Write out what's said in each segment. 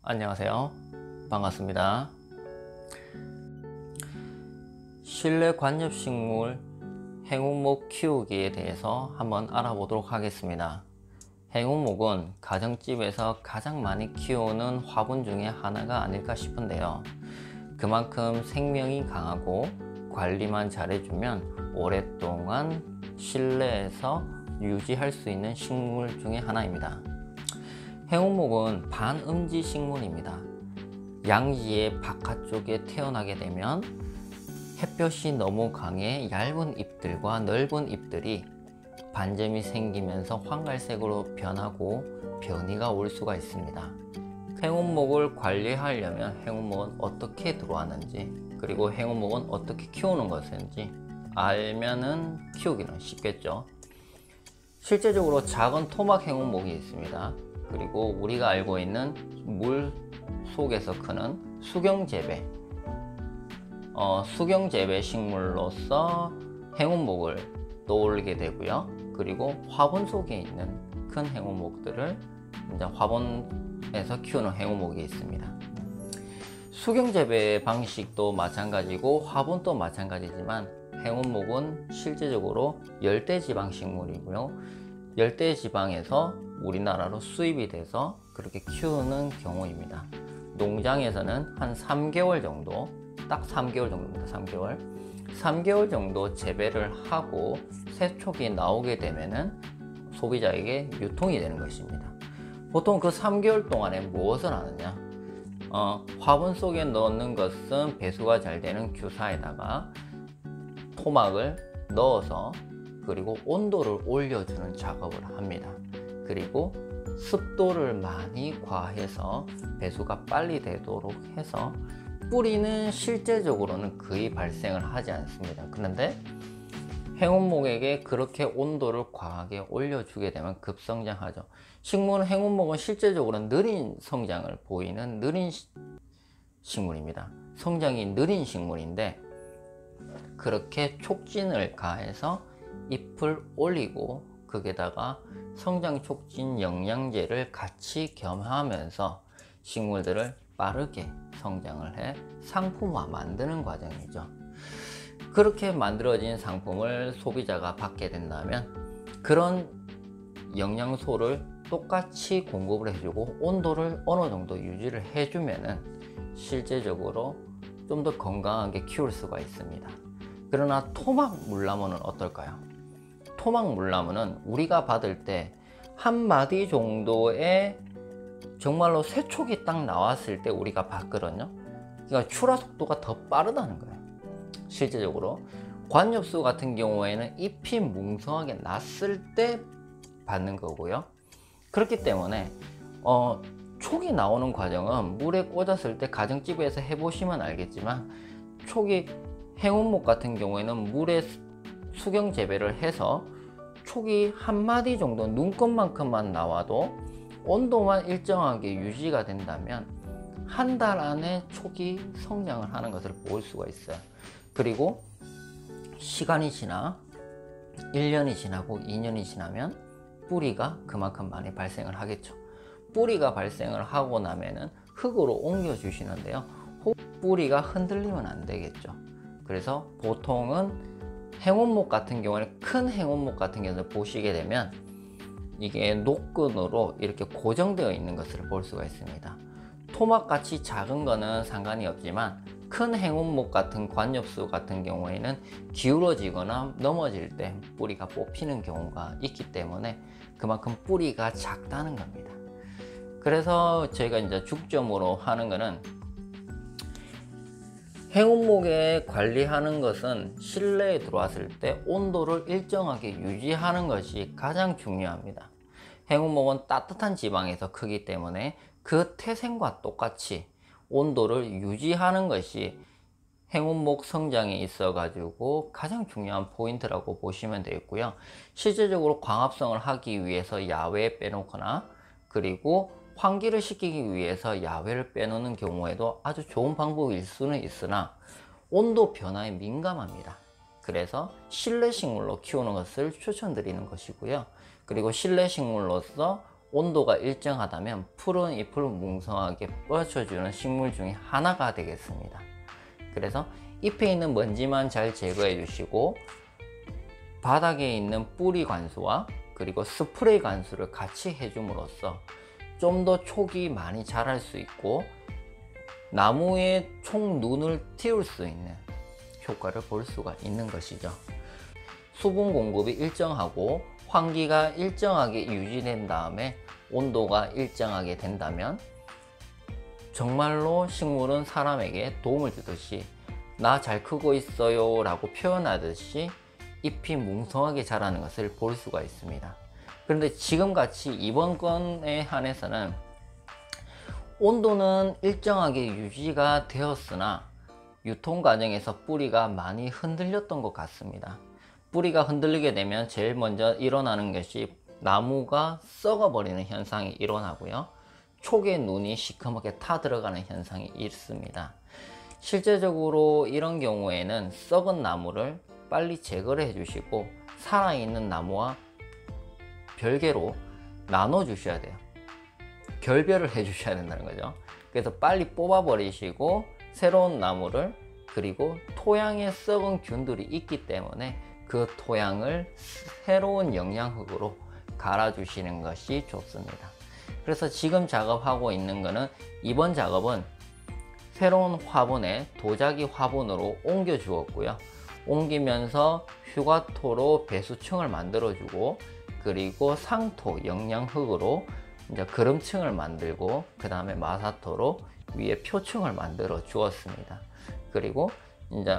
안녕하세요. 반갑습니다. 실내 관엽식물 행운목 키우기에 대해서 한번 알아보도록 하겠습니다. 행운목은 가정집에서 가장 많이 키우는 화분 중에 하나가 아닐까 싶은데요. 그만큼 생명이 강하고 관리만 잘해주면 오랫동안 실내에서 유지할 수 있는 식물 중에 하나입니다. 행운목은 반음지 식물입니다. 양지의 바깥쪽에 태어나게 되면 햇볕이 너무 강해 얇은 잎들과 넓은 잎들이 반점이 생기면서 황갈색으로 변하고 변이가 올 수가 있습니다. 행운목을 관리하려면 행운목은 어떻게 들어왔는지, 그리고 행운목은 어떻게 키우는 것인지 알면은 키우기는 쉽겠죠. 실제적으로 작은 토막 행운목이 있습니다. 그리고 우리가 알고 있는 물 속에서 크는 수경재배, 수경재배 식물로서 행운목을 떠올리게 되고요. 그리고 화분 속에 있는 큰 행운목들을 이제 화분에서 키우는 행운목이 있습니다. 수경재배 방식도 마찬가지고 화분도 마찬가지지만 행운목은 실제적으로 열대지방 식물이고요. 열대지방에서 우리나라로 수입이 돼서 그렇게 키우는 경우입니다. 농장에서는 한 3개월 정도, 딱 3개월 정도입니다. 3개월 정도 재배를 하고 새촉이 나오게 되면은 소비자에게 유통이 되는 것입니다. 보통 그 3개월 동안에 무엇을 하느냐? 화분 속에 넣는 것은 배수가 잘 되는 규사에다가 토막을 넣어서 그리고 온도를 올려주는 작업을 합니다. 그리고 습도를 많이 과해서 배수가 빨리 되도록 해서 뿌리는 실제적으로는 거의 발생을 하지 않습니다. 그런데 행운목에게 그렇게 온도를 과하게 올려주게 되면 급성장하죠. 식물은 행운목은 실제적으로 느린 성장을 보이는 느린 식물입니다. 성장이 느린 식물인데 그렇게 촉진을 가해서 잎을 올리고 거기에다가 성장 촉진 영양제를 같이 겸하면서 식물들을 빠르게 성장을 해 상품화 만드는 과정이죠. 그렇게 만들어진 상품을 소비자가 받게 된다면 그런 영양소를 똑같이 공급을 해주고 온도를 어느 정도 유지를 해주면은 실제적으로 좀 더 건강하게 키울 수가 있습니다. 그러나 토막 물나무는 어떨까요? 토막 물나무는 우리가 받을 때 한 마디 정도의 정말로 새촉이 딱 나왔을 때 우리가 받거든요. 그러니까 출하 속도가 더 빠르다는 거예요. 실제적으로 관엽수 같은 경우에는 잎이 뭉성하게 났을 때 받는 거고요. 그렇기 때문에 촉이 나오는 과정은 물에 꽂았을 때 가정집에서 해보시면 알겠지만 촉이 행운목 같은 경우에는 물에 수경 재배를 해서 촉이 한 마디 정도 눈곱만큼만 나와도 온도만 일정하게 유지가 된다면 한 달 안에 촉이 성장을 하는 것을 볼 수가 있어요. 그리고 시간이 지나 1년이 지나고 2년이 지나면 뿌리가 그만큼 많이 발생을 하겠죠. 뿌리가 발생을 하고 나면은 흙으로 옮겨 주시는데요. 뿌리가 흔들리면 안 되겠죠. 그래서 보통은 행운목 같은 경우는 큰 행운목 같은 경우는 보시게 되면 이게 노끈으로 이렇게 고정되어 있는 것을 볼 수가 있습니다. 토막같이 작은 거는 상관이 없지만 큰 행운목 같은 관엽수 같은 경우에는 기울어지거나 넘어질 때 뿌리가 뽑히는 경우가 있기 때문에 그만큼 뿌리가 작다는 겁니다. 그래서 저희가 이제 중점으로 하는 거는 행운목에 관리하는 것은 실내에 들어왔을 때 온도를 일정하게 유지하는 것이 가장 중요합니다. 행운목은 따뜻한 지방에서 크기 때문에 그 태생과 똑같이 온도를 유지하는 것이 행운목 성장에 있어 가지고 가장 중요한 포인트라고 보시면 되겠고요. 실제적으로 광합성을 하기 위해서 야외에 빼놓거나 그리고 환기를 시키기 위해서 야외를 빼놓는 경우에도 아주 좋은 방법일 수는 있으나 온도 변화에 민감합니다. 그래서 실내 식물로 키우는 것을 추천드리는 것이고요. 그리고 실내 식물로서 온도가 일정하다면 푸른 잎을 뭉성하게 뻗쳐주는 식물 중에 하나가 되겠습니다. 그래서 잎에 있는 먼지만 잘 제거해 주시고 바닥에 있는 뿌리 관수와 그리고 스프레이 관수를 같이 해줌으로써 좀 더 촉이 많이 자랄 수 있고 나무의 총 눈을 틔울 수 있는 효과를 볼 수가 있는 것이죠. 수분 공급이 일정하고 환기가 일정하게 유지된 다음에 온도가 일정하게 된다면 정말로 식물은 사람에게 도움을 주듯이 나 잘 크고 있어요 라고 표현하듯이 잎이 뭉성하게 자라는 것을 볼 수가 있습니다. 그런데 지금같이 이번 건에 한해서는 온도는 일정하게 유지가 되었으나 유통 과정에서 뿌리가 많이 흔들렸던 것 같습니다. 뿌리가 흔들리게 되면 제일 먼저 일어나는 것이 나무가 썩어 버리는 현상이 일어나고요, 촉의 눈이 시커멓게 타 들어가는 현상이 있습니다. 실제적으로 이런 경우에는 썩은 나무를 빨리 제거를 해 주시고 살아있는 나무와 별개로 나눠 주셔야 돼요. 결별을 해 주셔야 된다는 거죠. 그래서 빨리 뽑아 버리시고 새로운 나무를, 그리고 토양에 썩은 균들이 있기 때문에 그 토양을 새로운 영양흙으로 갈아 주시는 것이 좋습니다. 그래서 지금 작업하고 있는 거는, 이번 작업은 새로운 화분에 도자기 화분으로 옮겨 주었고요, 옮기면서 휴가토로 배수층을 만들어 주고, 그리고 상토 영양흙으로 이제 그름층을 만들고, 그 다음에 마사토로 위에 표층을 만들어 주었습니다. 그리고 이제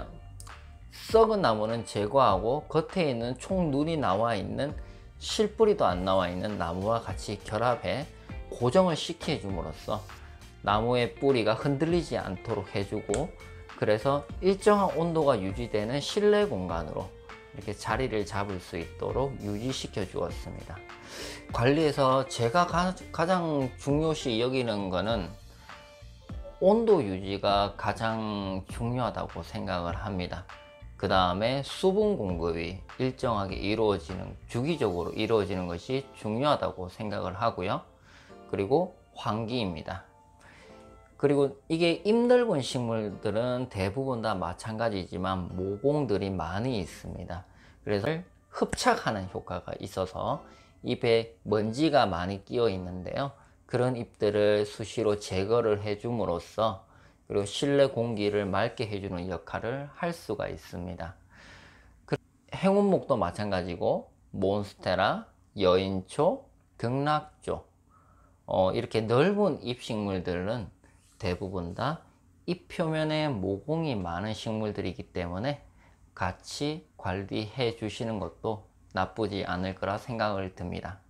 썩은 나무는 제거하고 겉에 있는 총 눈이 나와 있는, 실뿌리도 안 나와 있는 나무와 같이 결합해 고정을 시켜 줌으로써 나무의 뿌리가 흔들리지 않도록 해주고, 그래서 일정한 온도가 유지되는 실내 공간으로 이렇게 자리를 잡을 수 있도록 유지시켜 주었습니다. 관리에서 제가 가장 중요시 여기는 것은 온도 유지가 가장 중요하다고 생각을 합니다. 그 다음에 수분 공급이 일정하게 이루어지는, 주기적으로 이루어지는 것이 중요하다고 생각을 하고요. 그리고 환기입니다. 그리고 이게 잎 넓은 식물들은 대부분 다 마찬가지지만 모공들이 많이 있습니다. 그래서 흡착하는 효과가 있어서 잎에 먼지가 많이 끼어 있는데요, 그런 잎들을 수시로 제거를 해줌으로써, 그리고 실내 공기를 맑게 해주는 역할을 할 수가 있습니다. 행운목도 마찬가지고 몬스테라, 여인초, 극락조, 이렇게 넓은 잎 식물들은 대부분 다 잎 표면에 모공이 많은 식물들이기 때문에 같이 관리해 주시는 것도 나쁘지 않을 거라 생각을 듭니다.